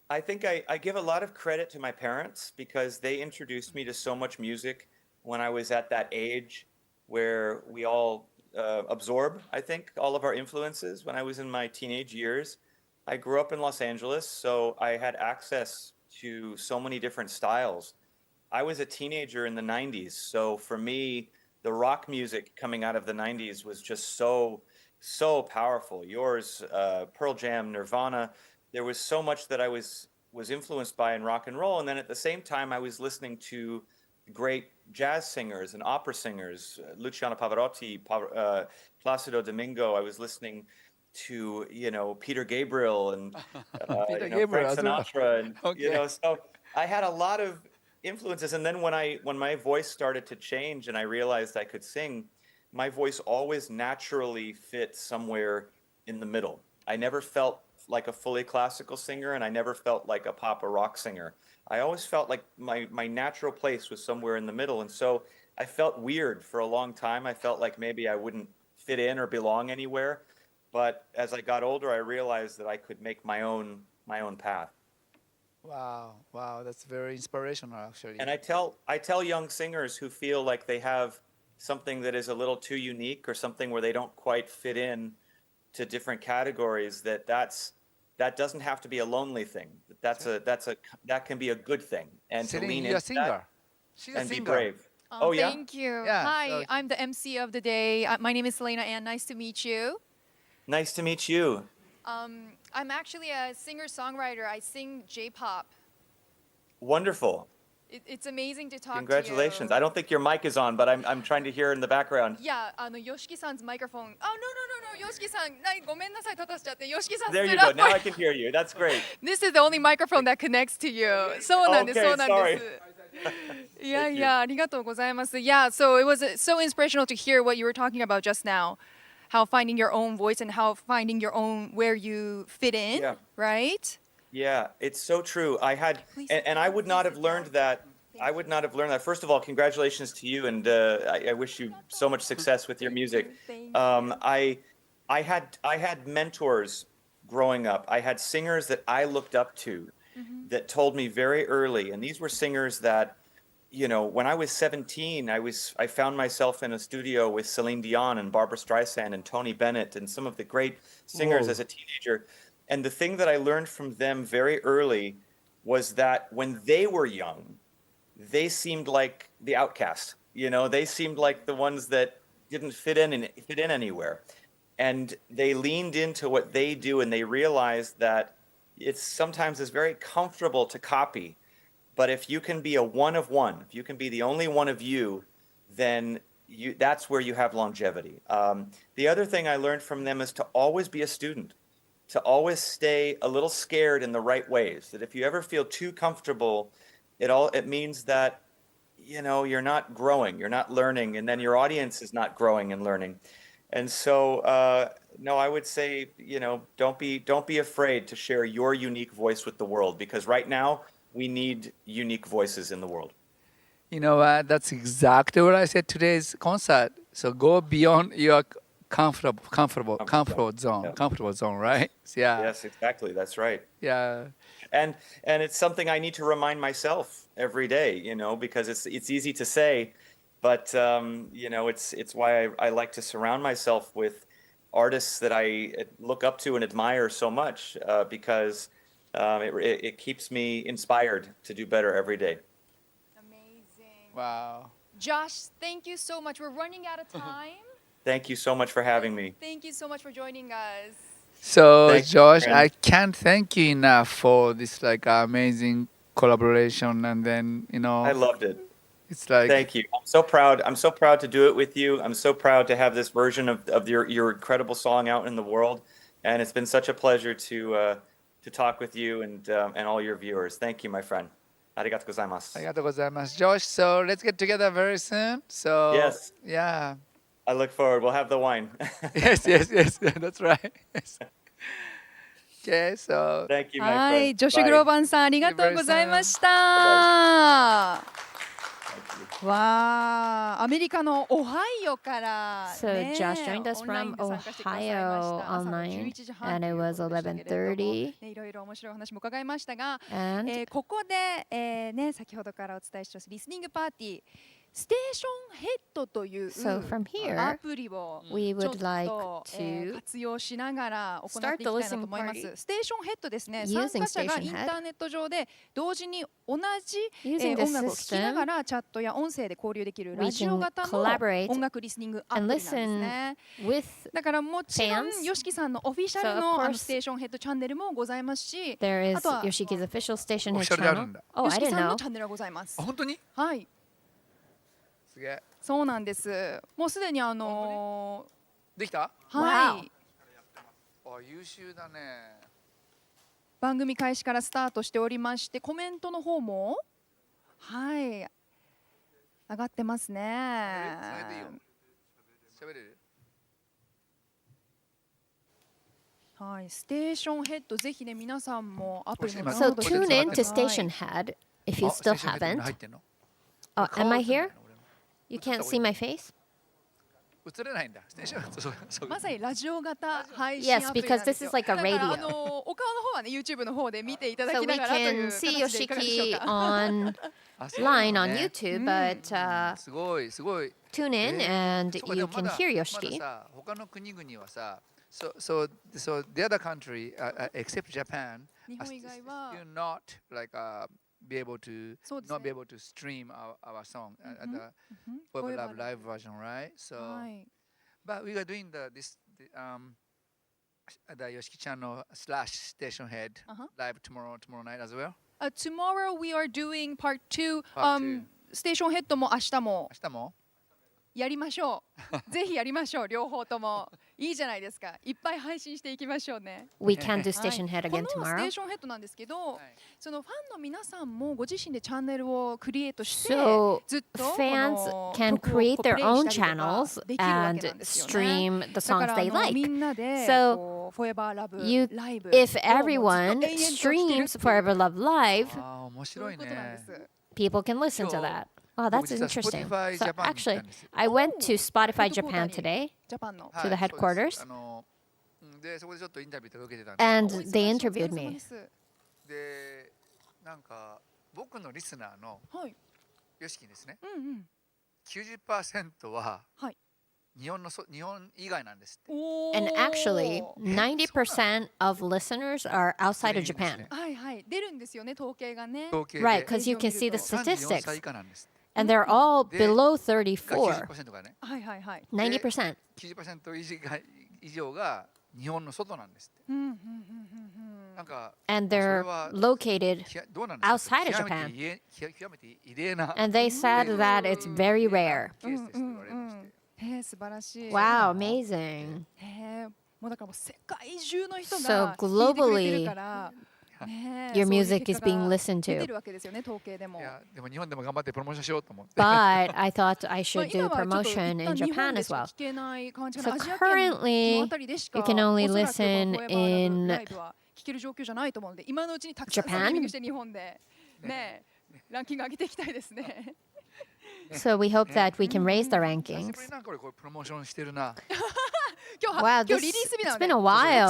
I think I give a lot of credit to my parents because they introduced me to so much music when I was at that age where we all absorb, I think, all of our influences. When I was in my teenage years, I grew up in Los Angeles, so I had access to so many different styles. I was a teenager in the 90s, so for me, the rock music coming out of the 90s was just so powerful. Yours, Pearl Jam, Nirvana, there was so much that I was influenced by in rock and roll. And then at the same time, I was listening to great jazz singers and opera singers, Luciano Pavarotti, Placido Domingo. I was listening to, Peter Gabriel and Peter Gabriel Frank as well. Sinatra. And, Okay. so I had a lot of influences. And then when my voice started to change and I realized I could sing, my voice always naturally fit somewhere in the middle. I never felt like a fully classical singer, and I never felt like a pop or rock singer. I always felt like my natural place was somewhere in the middle. And so I felt weird for a long time. I felt like maybe I wouldn't fit in or belong anywhere. But as I got older, I realized that I could make my own path. Wow, that's very inspirational, actually. And I tell young singers who feel like they have something that is a little too unique or something where they don't quite fit in to different categories, that doesn't have to be a lonely thing. That can be a good thing, and to Celine, lean you're a into singer. that She's a and be singer. brave. Oh, yeah? Thank you. Yeah, Hi, so- I'm the MC of the day. My name is Selena Ann. Nice to meet you. Nice to meet you. I'm actually a singer-songwriter. I sing J-pop. Wonderful. It's amazing to talk Congratulations. to you. I don't think your mic is on, but I'm trying to hear in the background. Yeah, Yoshiki-san's microphone. Oh, no. Yoshiki-san, ごめんなさい、立たしちゃって。Yoshiki-san There you stood go. up Now for- I can hear you. That's great. This is the only microphone that connects to you. そうなんです、 Okay, そうなんで sorry. す。いやいや、ありがとうございます。Yeah, so it was so inspirational to hear what you were talking about just now. How finding your own voice and how finding your own where you fit in, Yeah. right? Yeah, it's so true. Please And I would not have sit learned down. that. I would not have learned that. First of all, congratulations to you, and I wish you so much success with your music. Thank I had mentors growing up. I had singers that I looked up to that told me very early, and these were singers that, when I was 17, I found myself in a studio with Celine Dion and Barbra Streisand and Tony Bennett and some of the great singers Whoa. as a teenager. And the thing that I learned from them very early was that when they were young, they seemed like the outcast. They seemed like the ones that didn't fit in anywhere. And they leaned into what they do, and they realized that sometimes it's very comfortable to copy. But if you can be a one of one, if you can be the only one of you, then that's where you have longevity. The other thing I learned from them is to always be a student, to always stay a little scared in the right ways. That if you ever feel too comfortable, it means that you're not growing, you're not learning, and then your audience is not growing and learning. And so no, I would say don't be afraid to share your unique voice with the world, because right now we need unique voices in the world. You know what? That's exactly what I said today's concert. So go beyond your comfortable zone. Yeah. Comfortable zone, right? Yeah. Yes, exactly. That's right. Yeah. And it's something I need to remind myself every day, because it's easy to say, but it's why I like to surround myself with artists that I look up to and admire so much, because it keeps me inspired to do better every day. Amazing. Wow. Josh, thank you so much. We're running out of time. Thank you so much for having me. Thank you so much for joining us. So Thank you, Josh, friend. I can't thank you enough for this amazing collaboration, and then I loved it. it's like Thank you. I'm so proud. I'm so proud to do it with you. I'm so proud to have this version of your incredible song out in the world. And it's been such a pleasure to talk with you and all your viewers. Thank you, my friend. Arigatou gozaimasu. ありがとうございます。Josh, so let's get together very soon. So Yes. yeah. I look forward. We'll have the wine. yes, that's right. Yes. Okay, so Thank you, my は friend. い、ジョシュ・ Bye. グローバンさんありがとうございました。わ Thank you. あ、アメリカのオハイオから、 So ね、 Josh joined us オンライン from で参加してくださいました Ohio 朝の online, 11時半 and it was ということでしたけれども 11:30. ね、いろいろ面白いお話も伺いましたが、 And ここで、ね、先ほどからお伝えしてますリスニングパーティーステーションヘッドという So from ア here, プリを we ちょっ would like と to 活用しながら行ってい start き the たいなと listening 思います。 party ステーションヘッドですね。 using 参加者が station イン head ターネット上で同時に同じ using the 音楽を聴きなが system. らチャットや音声で交流できる We ラジオ can 型の collaborate 音楽リスニングアプリなんですね。 with だからもちろん fans. YOSHIKI さんのオフィシャ So ル of の course ステーションヘッドチャンネルもございますし、 there is あとは Yoshiki's official station オフィ head シャルであるん channel. だ。 Oh, I YOSHIKI didn't さんの know. チャンネルがございますあ、。本当にはい、すげえ。そうなんです。もうすでにできた？はい、あ、優秀だね。番組開始からスタートしておりまして、コメントの方もはい上がってますね。繋いでいいよ。喋れる？はい、ステーションヘッドぜひね皆さんもアプリのダウン So ロードしてく tune だ in to さい。 station head if you あ、 still ステーションヘッドに haven't. 入ってんの？ Oh, 顔 am I 映んない here? の？俺 You can't see my face? 映れないんだ。ステーションそうまさにラジオ型配信 Yes, アプリなん because で this すよ。 is like a だから radio. お顔の方はね YouTube の方で見ていただ So き we ながらという can 形 see でいかがでしょう Yoshiki か。 online あ、そうな on のね。 YouTube, but すごいすごい。 tune in and そうか、 you でもま can だ hear まだ Yoshiki. さ、他の国々はさ、so the other country, except Japan, 日本以外は still not like be able to そうです not be ね。 able to stream our song at うん the うん Forever Forever Love live version, right? So, はい。 but we are doing the YOSHIKI channel slash station head Uh-huh. live tomorrow night as well. Tomorrow we are doing part 2. Part two. ステーションヘッドも明日も明日もやりましょう。ぜひやりましょう。両方ともいいじゃないですか。いっぱい配信していきましょうね。 We can do はい station head こ again のステ tomorrow. ーションヘッドなんですけど、はいそのファンの皆さんもご自身でチャンネルをクリエイトして、 So ずっと fans この can 曲を create こう their プレイ own したりとか channels できるわけ and なんですよね。 stream the だか songs ら they み like. んなで So こう Forever Love you- Live If をもう everyone ずっと延々と聴けるっていう streams Forever Love Live, あー面そうい白いうことなんでね。す。 people can listen to So, that. Wow, that's 僕実は interesting. Spotify So Japan に行った actually, んですよ。 I went to Spotify Headquarter Japan に today ジャパンの。はい to the そうです headquarters でそこでちょっとインタビューとか受けてたんです and お忙しい they お疲れ interviewed 様 me. ですでなんか僕のリスナーのはい。 YOSHIKIですねうんうん。 90% ははい。日本以外なんですって おー And actually, 90% of listeners are outside of Japan. はいはい出るんですよね統計がね。統計で Right, because you can see the 34歳 statistics. 以下なんです And they're allで below が 34. 90%がねはいはいはい。 90%. 90% 以上が日本の外なんですってうんうんうんうんなんか And それ they're は located どうなんですか outside of 極めて異例な and they said that it's very rare. ケースですと言われましてへえ素晴らしい。 Wow, amazing. へえもうだからもう世界中の人 So が聞いてくれてるから。ねえ Your そういう music 結 is 果が being listened 出て to. るわけですよね統計でも。いやでも日本でも頑張ってプロモーションしようと思って But I thought I まあ should 今 do はちょっと promotion 一 in 旦日 Japan 本で as しか well. 聞けない感じか So な。アジア圏 currently, のあたりでしか you can only おそらく listen Forever Love in Live は聞ける状況じゃないと思うので今のうちにたくさん Japan? ストリーミングして日本でねランキング上げていきたいですね。 So we hope that we can raise the 久しぶ rankings. りなんか俺これプロモーションしてるな 今日 Wow, 今 this, 日リリース日な it's ので been a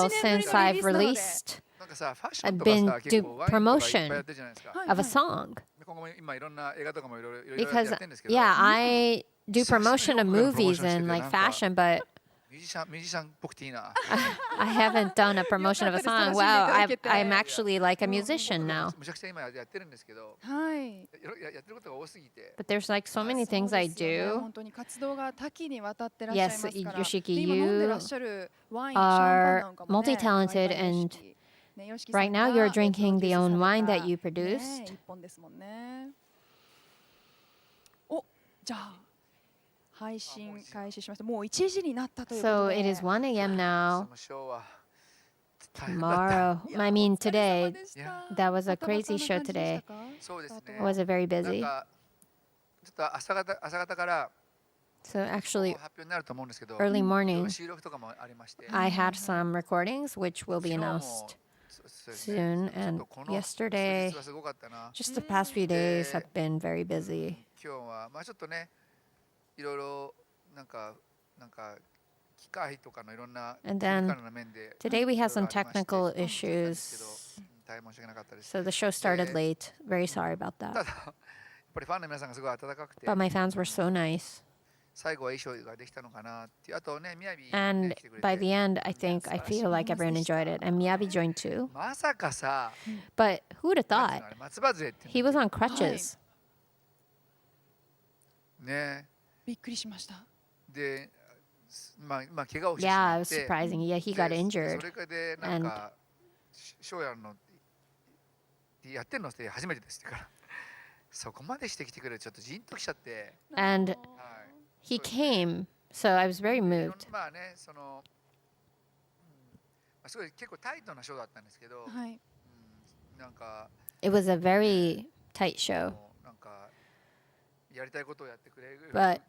while 一年ぶり since の I've リリースなので released なんかさファッション I've とか been さ結 do 構ワインとかいっぱい promotion やってるじゃないですかはい of a song 今後も今いろんな映画とかもいろいろや because ってるんですけど yeah, I do promotion of movies Promotion and like しててなんか fashion, but ミュージシャンっぽくていいな I haven't done a promotion of a song. Wow, I'm actually like a musician now. むちゃくちゃ今やってるんですけどはい。やってることが多すぎて But there's like so many そう things I ですよね do. 本当に活動が多岐にわたってらっしゃいますから Yes, Yoshiki, で今飲んで you らっしゃるワイン、シャンパンなんかもね multi-talented ワイワイ and ヨシキねヨシキさん right now が you're drinking the プロデュース own さ wine れ that た you ね produced. 一本ですもんね。お、じゃあ配信開始しました。もう1時になったということ So で。 it is 1 a.m. そ now. のショーは大変だった Tomorrow, いや I mean お疲れ様 today, でした that was a バタバタな crazy show 感じでしたか そうですね was it very なん busy. かちょっと朝方から So actually, 発表になると思うんですけど early 今 morning, 日収録とかもありまして I had some recordings which will be 昨日も announced そうですね soon. ちょっ And とこの yesterday, 数日はすごかったな just the past few days have been very busy. 今日はまあちょっとねいろいろなんか機械とかのいろんな And テクニ then カルな面で today we had いろ some いろありまして technical け issues. ど大変申し訳なかったです So the show started late. Very sorry about た that. だぱりファンの皆さんがすごい温かくて、 but my fans were so nice. 最後はいいショーができたのかなっていう。あとね、みやび、ね、 And 来てくれ by て the end, I think, I feel like everyone enjoyed it. And Miyabi joined too. まさかさ、 But who would have なんていう thought? のあれ松葉杖ってい He うんだ was っ on crutches. けね。びっくりしました。で、まあ怪我をしてし Yeah, ま it っ was て、 surprising. Yeah, he got でそ injured. れでなんかショーやるのやってんのって初めてですってから、そこまでしてきてくれるちょっとジンときちゃって、 And はい。 he came, so I was very いろん moved. まあね、その、まあ、すごい結構タイトなショーだったんですけど、はい。なんか It was a very tight show. もうなんかやりたいことをやってくれる But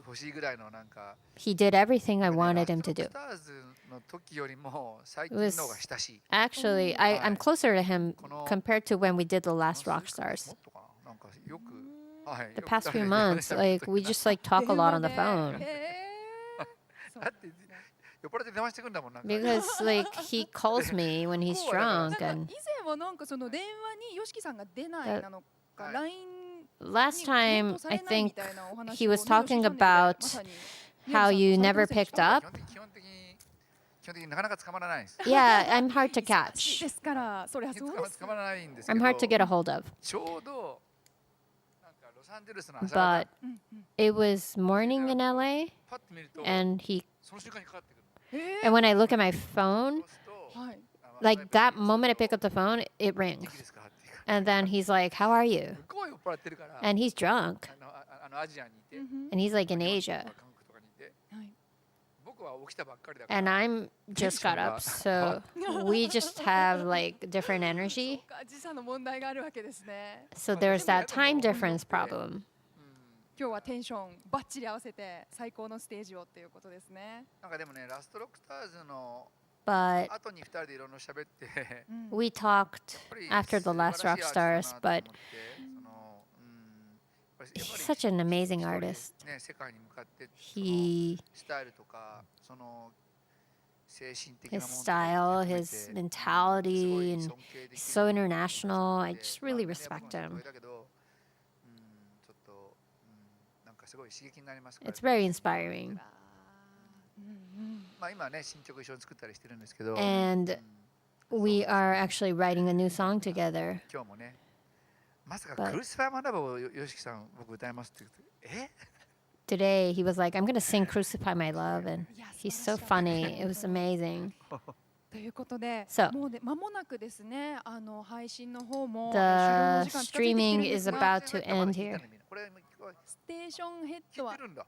欲しいぐらいのなんか he did everything I wanted him to ラ do. ストロックスターズの時よりも最 It 近の was 方が親しい。 actually, I'm closer to him compared to when we did the last rock も stars. っとかな、なんかよく、はい、 The よく past 二人 few で months, like we just like talk a lot on the phone だって酔っ払って電話してくんだもんなんか。 because like he calls me when he's なん drunk か and 以前はなんかその電話に YOSHIKI さんが出ないなのか、はい LINE last time I think みたいなお話を he was ね talking ヨシキチャンネルでま about さに how you ね never さんも picked され up. 基本的になかなか捕まらないんです。 Yeah, I'm hard to 忙しい catch. ですからそりゃそうです捕まらないんですけ I'm ど、 hard to get a hold of. ちょうどなんかロサンゼルスの朝 But 方、 it was morning in LA パッと見ると and he その瞬間にかかってくる。 and when I look at my そ phone, うすると、はい。 like that moment I pick up the phone, it 元 rings. 気ですかっていう。 And then he's like, "How are you?" すごい酔っ払ってるから。 And he's drunk あのアジアにいて、 and he's like in Asia 韓国とかにいて、はい。僕は起きたばっかりだから。 and I'm just got up. So we just have like different energy. そうか時差の問題があるわけですね。 So there's that time difference problem. 今日はテンションバッチリ合わせて最高のステージをっていうことですね。なんかでもね、ラストロックスターズの But 後に2人でいろいろ喋って、 we talked やっぱり after the last rock 素晴ら stars, しいアーティストだな but と思ってそのやっぱり he's such an amazing 一人 artist. ね、世界に向かって He そのスタイルとかその精神的な his ものとか style, 含め his て mentality, すごい and 尊敬できる so international. I で just まあ really ね respect 僕も him. だけど、ちょっと、なんかすごい刺激になりますから It's very inspiring. まあ今ね新曲一緒に作ったりしてるんですけど、 And we are actually writing a new song together. 今日もねまさか But- クルシファーマンラブをYOSHIKIさん僕歌いますって言って Today, he was like, I'm going to sing Crucify My Love. And he's so funny. It was amazing. ということで、 So- もうね間もなくですね、配信の方も The 終了の時間近づいてきてる streaming んで is すが、 about to end here. これ聞ステーションヘッいドはてるんだ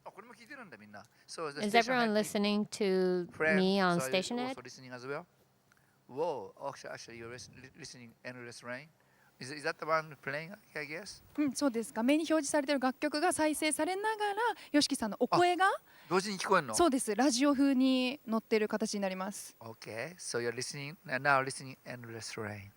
あこれも聞いてるんだみんな So the Is station everyone head listening to friend, me on so are you Station Ed? also listening as well? Whoa, actually you're listening Endless Rain? Is that the one playing, I guess? うんそうです。画面に表示されている楽曲が再生されながら、YOSHIKIさんのお声が同時に聞こえるのそうですラジオ風に乗っている形になります。 Okay, so you're listening, now listening Endless Rain.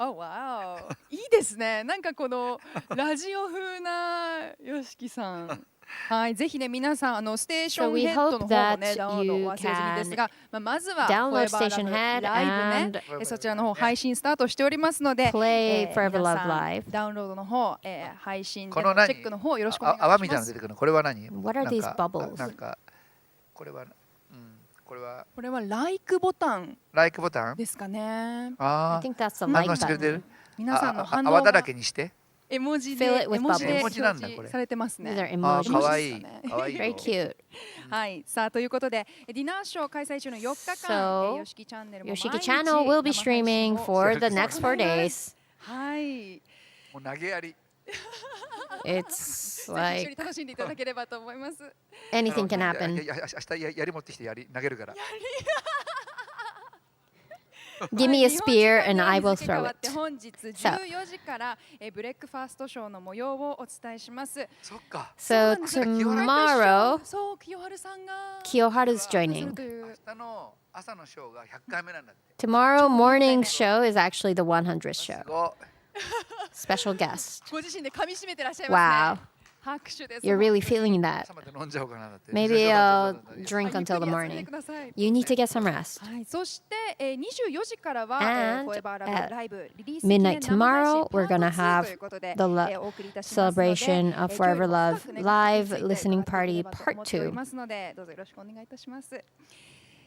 Oh wow いいですね。なんかこのラジオ風なYOSHIKIさん。はい、ぜひね皆さんステーショ So ン we ヘッド hope の方も that ねダウンロード忘れずにですが、まずは download Forever Station Love Head ライブね and そちらの方配信スタートしておりますので、 play Forever 皆 Love さん Live. ダウンロードの方、配信でこの何のチェックの方よろしくお願いし泡みたいなます。の出てくるのこれは何 What are these なんか bubbles? なんかこれは、これはこれは Like ボタン Like ボタンですかね。あ I think that's the 反 like 応してくれて button. る皆さんの反応泡だらがけにして絵文字 Fill で it with 絵文字で bubbles. 絵文字なんだこれ表示されてます These ね。 are あ emojis. かわいいねかわいいよ Very cute. はい、さあということでディナーショー開催中の4日間、 So, YOSHIKI チャンネルも毎日 Yoshiki Channel will be 生配信 streaming を for the して next 4おります days. はい。もう投げやり It's ぜひ一緒 like に楽しんでいただければと思います。 anything can い happen. や明日やり持ってきてやり投げるから Give me a spear はい and I will 日本時間 throw に日付変わって it. 本日14時からブレックファーストショーの模様をお伝えします。そっか So そうなんです tomorrow, そう清春さんが Kiyoharu's する joining. という明日の朝のショーが100回目なんだって Tomorrow morning show is actually the 100th す show. ごい Special guest. ご自身で噛み締めてらっしゃいますね。 Wow. 拍手です。 You're really feeling that. 朝まで飲んじゃおうかなだって。 Maybe I'll drink ゆっく until り the 休んで morning. ください。 You need to get some rest. はい、そして、24時からは、 And Forever Love at ライブリリース midnight 記念生配信 tomorrow, we're gonna パート2 have ということで the お送りいたしますので celebration of 今日より Forever も Love 深くね live ご覧いただけれ listening ばと party 思 part っており 2. ますのでどうぞよろしくお願いいたします。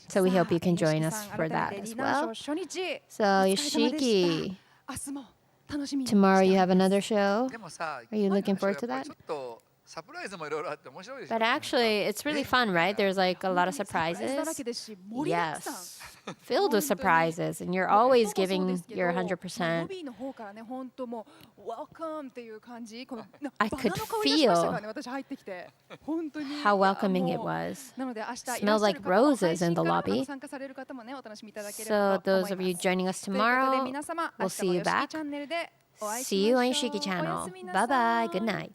So we さあ hope you can join 吉木 us さん for 改 that めて as ディナー well. ショー初日 So お疲れ様でした。 Yoshiki, 明日も楽しみに tomorrow you してお have ります another show. でもさ、 Are you looking や forward っぱ to り that? ちょっとサプライズもいろいろあって面白いでしょ。 But actually, it's really fun, right? There's like a lot of サプライズだら surprises. けですし盛りだくさん Yes, filled with surprises, and you're always giving your 100%. ロビーの方からね、本当もう Welcome っていう感じ。この I バ could ナの香りがしましたからね、私入ってきて本当に How welcoming も it う was. なので明日いらっしゃ Smells る like 方も roses in the 配信から lobby. 参加される方もね、お楽しみいただけれ So ばと思 those い of you ます。 joining us ということで tomorrow, 皆様、 we'll 明日 see も you よしき back. チャンネルでお会い See し you ま on しょう。 Yoshiki おや Channel. すみな Bye さ bye. い。 Good night.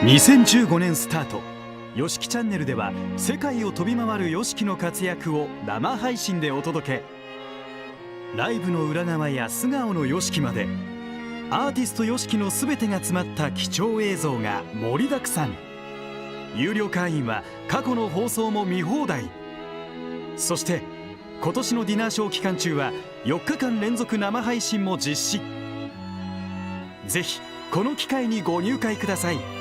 2015年スタートYOSHIKIチャンネルでは世界を飛び回る YOSHIKI の活躍を生配信でお届け。ライブの裏側や素顔の YOSHIKI までアーティスト YOSHIKI の全てが詰まった貴重映像が盛りだくさん。有料会員は過去の放送も見放題。そして今年のディナーショー期間中は4日間連続生配信も実施。ぜひこの機会にご入会ください。